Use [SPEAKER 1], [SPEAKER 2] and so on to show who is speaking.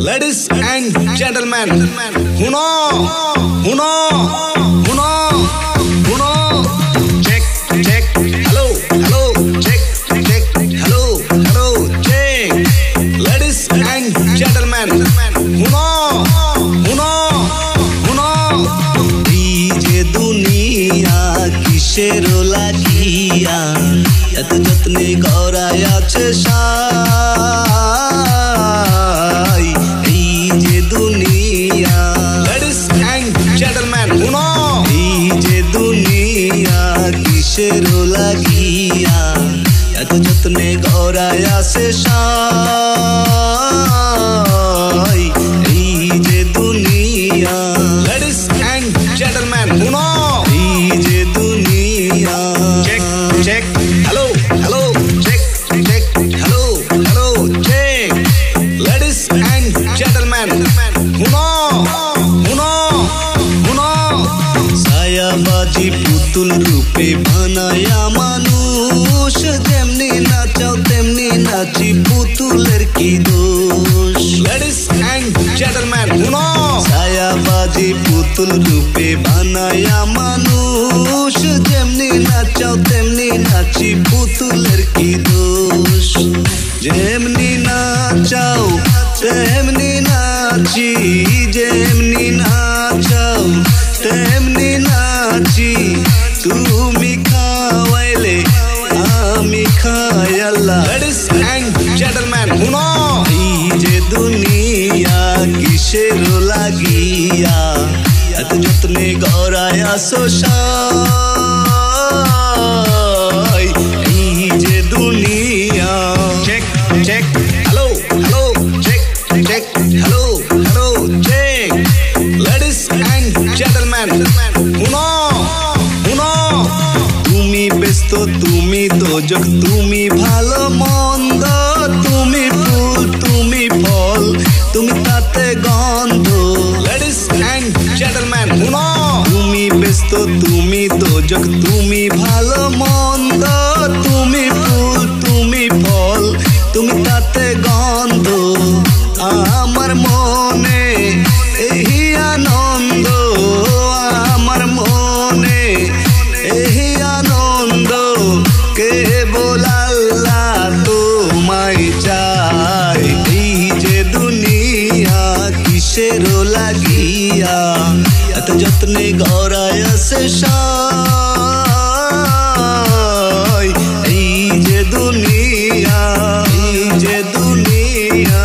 [SPEAKER 1] Ladies and gentlemen, Huno, Huno, Huno, Huno. Check, check, hello, hello, check, check, hello, hello, check. Ladies and gentlemen, Huno, Huno, Huno.
[SPEAKER 2] ये दुनिया किसेर लागिया एत যত্নে গড়াইয়াছে সাই এই যে দুনিয়া
[SPEAKER 1] Ladies and gentlemen, Huno.
[SPEAKER 2] এই যে দুনিয়া কিসের লাগিয়া এত যত্নে গড়াইয়াছে সাই এই যে দুনিয়া
[SPEAKER 1] Ladies and gentlemen, Huno.
[SPEAKER 2] এই যে দুনিয়া
[SPEAKER 1] Check, check, hello, hello, check, check, hello, hello, check. Ladies and gentlemen, Huno, Huno, Huno.
[SPEAKER 2] ছায়াবাজি পুতুল রূপে বানায়া মানুষ যেমনি নাচাও তেমনি নাচি পুতুলের কি দোষ
[SPEAKER 1] Ladies and gentlemen, Huno.
[SPEAKER 2] ছায়াবাজি পুতুল রূপে বানায়া মানুষ যেমনি নাচাও তেমনি নাচি পুতুলের কি দোষ যেমনি নাচাও তেমনি নাচি যেমনি নাচাও তেমনি নাচি তুমি খাওয়াইলে আমি খাই আল্লাহ
[SPEAKER 1] Ladies and gentlemen, Huno.
[SPEAKER 2] এই যে দুনিয়া কিসের লাগিয়া এত যত্নে গড়াইয়াছো সাই এই যে দুনিয়া
[SPEAKER 1] Check, check, hello, hello, check, check, hello, hello, check. Ladies and gentlemen, Huno, Huno.
[SPEAKER 2] তুমি ব্যস্ত তুমি দোজক তুমি ভালো মন্দ তুমি ফুল তুমি ফল তুমি তাতে গন্ধ
[SPEAKER 1] Ladies and gentlemen, Huno.
[SPEAKER 2] তুমি ব্যস্ত তুমি দোজক তুমি ভালো মন্দ তুমি ফুল তুমি ফল তুমি তাতে গন্ধ আমার মনে এই আনন্দ আমার মনে এই আনন্দ কেবল আল্লাহ তোমায় চাই এই যে দুনিয়া কিসের লাগিয়া এত যত্নে গড়াইয়াছে সাই এই যে দুনিয়া এই যে দুনিয়া